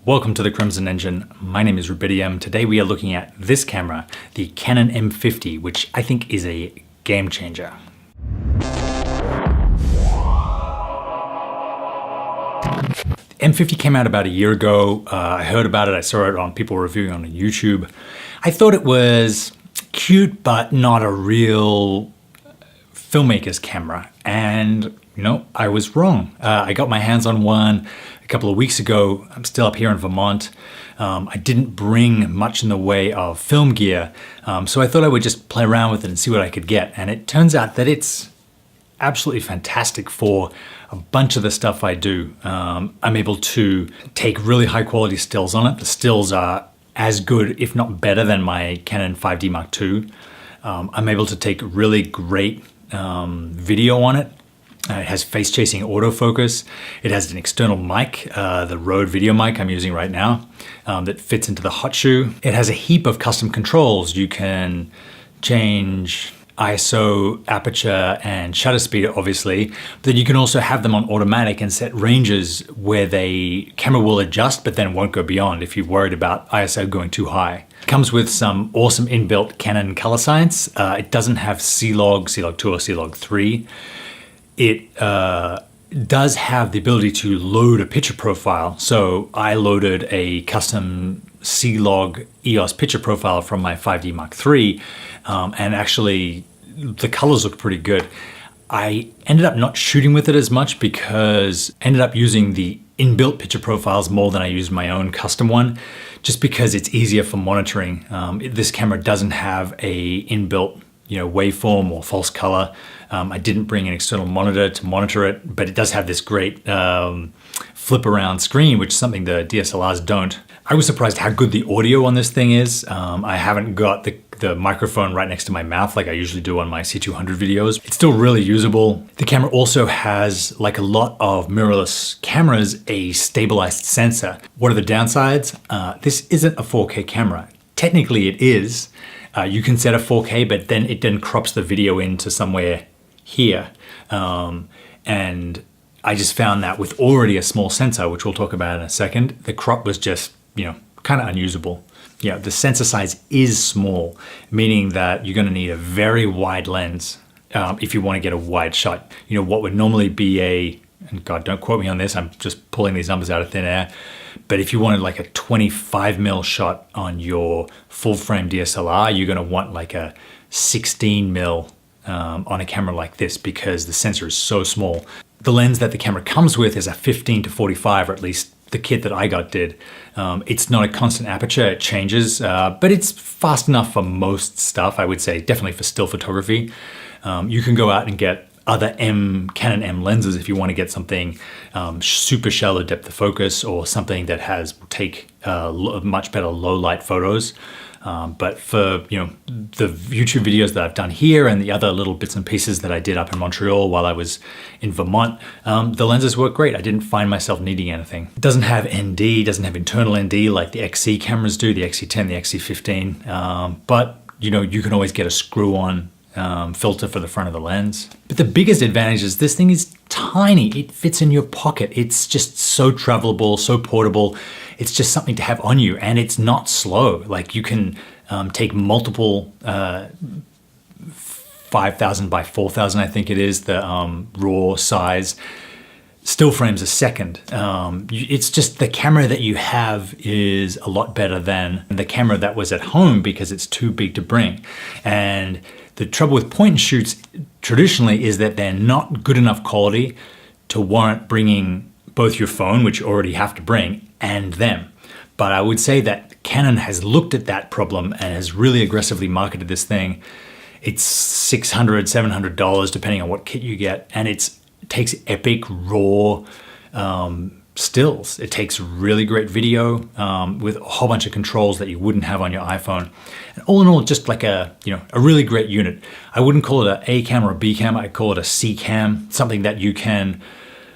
Welcome to the Crimson Engine. My name is Rebel-series. Today we are looking at this camera, the Canon M50, which I think is a game changer. The M50 came out about a year ago. I heard about it, I saw it on people reviewing on YouTube. I thought it was cute, but not a real filmmaker's camera. And I was wrong. I got my hands on one a couple of weeks ago. I'm still up here in Vermont. I didn't bring much in the way of film gear, so I thought I would just play around with it and see what I could get. And it turns out that it's absolutely fantastic for a bunch of the stuff I do. I'm able to take really high quality stills on it. The stills are as good, if not better, than my Canon 5D Mark II. I'm able to take really great video on it. It has face-chasing autofocus. It has an external mic, the Rode video mic I'm using right now, that fits into the hot shoe. It has a heap of custom controls. You can change ISO, aperture, and shutter speed, obviously, but then you can also have them on automatic and set ranges where the camera will adjust, but then won't go beyond if you're worried about ISO going too high. It comes with some awesome inbuilt Canon color science. It doesn't have C-Log, C-Log 2, or C-Log 3. It does have the ability to load a picture profile. So I loaded a custom C-Log EOS picture profile from my 5D Mark III, and actually the colors look pretty good. I ended up not shooting with it as much because I ended up using the inbuilt picture profiles more than I used my own custom one, just because it's easier for monitoring. This camera doesn't have a inbuilt waveform or false color. I didn't bring an external monitor to monitor it, but it does have this great flip around screen, which is something the DSLRs don't. I was surprised how good the audio on this thing is. I haven't got the microphone right next to my mouth like I usually do on my C200 videos. It's still really usable. The camera also has, like a lot of mirrorless cameras, a stabilized sensor. What are the downsides? This isn't a 4K camera. Technically it is. You can set a 4K, but then it then crops the video into somewhere here. And I just found that with already a small sensor, which we'll talk about in a second, the crop was just, kind of unusable. Yeah, the sensor size is small, meaning that you're gonna need a very wide lens if you wanna get a wide shot. What would normally be and God, don't quote me on this, I'm just pulling these numbers out of thin air, but if you wanted like a 25mm shot on your full frame DSLR, you're gonna want like a 16mm on a camera like this because the sensor is so small. The lens that the camera comes with is a 15-45, or at least the kit that I got did. It's not a constant aperture, it changes, but it's fast enough for most stuff, I would say, definitely for still photography. You can go out and get other Canon M lenses if you want to get something super shallow depth of focus, or something that take much better low light photos. But for the YouTube videos that I've done here and the other little bits and pieces that I did up in Montreal while I was in Vermont, the lenses work great. I didn't find myself needing anything. It doesn't have ND, doesn't have internal ND like the XC cameras do, the XC10, the XC15, but you can always get a screw-on filter for the front of the lens. But the biggest advantage is this thing is tiny. It fits in your pocket. It's just so travelable, so portable. It's just something to have on you, and it's not slow. Like you can take multiple 5,000 by 4,000, I think it is, the raw size still frames a second. It's just the camera that you have is a lot better than the camera that was at home because it's too big to bring. And the trouble with point and shoots traditionally is that they're not good enough quality to warrant bringing both your phone, which you already have to bring, and them. But I would say that Canon has looked at that problem and has really aggressively marketed this thing. It's $600, $700 depending on what kit you get, and it takes epic raw stills. It takes really great video with a whole bunch of controls that you wouldn't have on your iPhone. And all in all, just like a really great unit. I wouldn't call it an A cam or a B cam. I'd call it a C cam, something that you can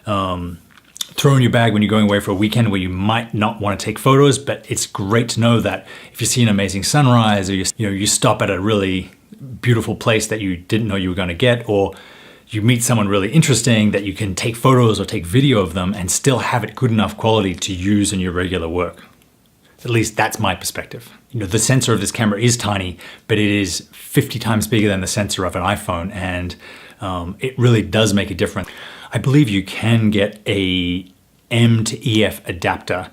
throw in your bag when you're going away for a weekend where you might not want to take photos, but it's great to know that if you see an amazing sunrise, or you stop at a really beautiful place that you didn't know you were going to get, or you meet someone really interesting that you can take photos or take video of them and still have it good enough quality to use in your regular work. At least that's my perspective. The sensor of this camera is tiny, but it is 50 times bigger than the sensor of an iPhone, and it really does make a difference. I believe you can get a M to EF adapter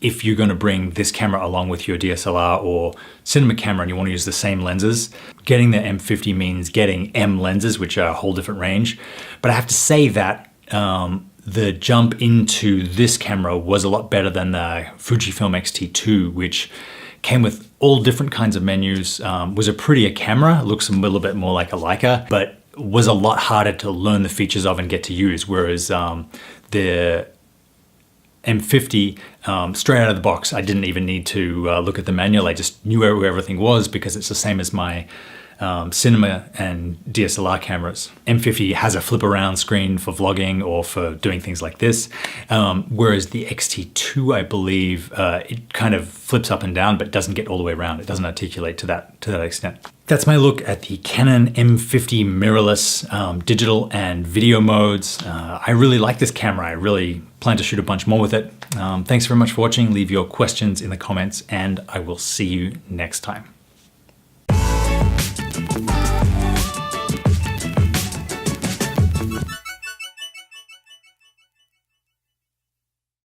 if you're going to bring this camera along with your DSLR or cinema camera and you want to use the same lenses. Getting the M50 means getting M lenses, which are a whole different range. But I have to say that the jump into this camera was a lot better than the Fujifilm X-T2, which came with all different kinds of menus, was a prettier camera, looks a little bit more like a Leica, but was a lot harder to learn the features of and get to use, whereas the M50, straight out of the box, I didn't even need to look at the manual. I just knew where everything was because it's the same as my cinema and DSLR cameras. M50 has a flip around screen for vlogging or for doing things like this, whereas the X-T2, I believe, it kind of flips up and down but doesn't get all the way around. It doesn't articulate to that extent. That's my look at the Canon M50 mirrorless digital and video modes. I really like this camera. I really plan to shoot a bunch more with it. Thanks very much for watching. Leave your questions in the comments and I will see you next time.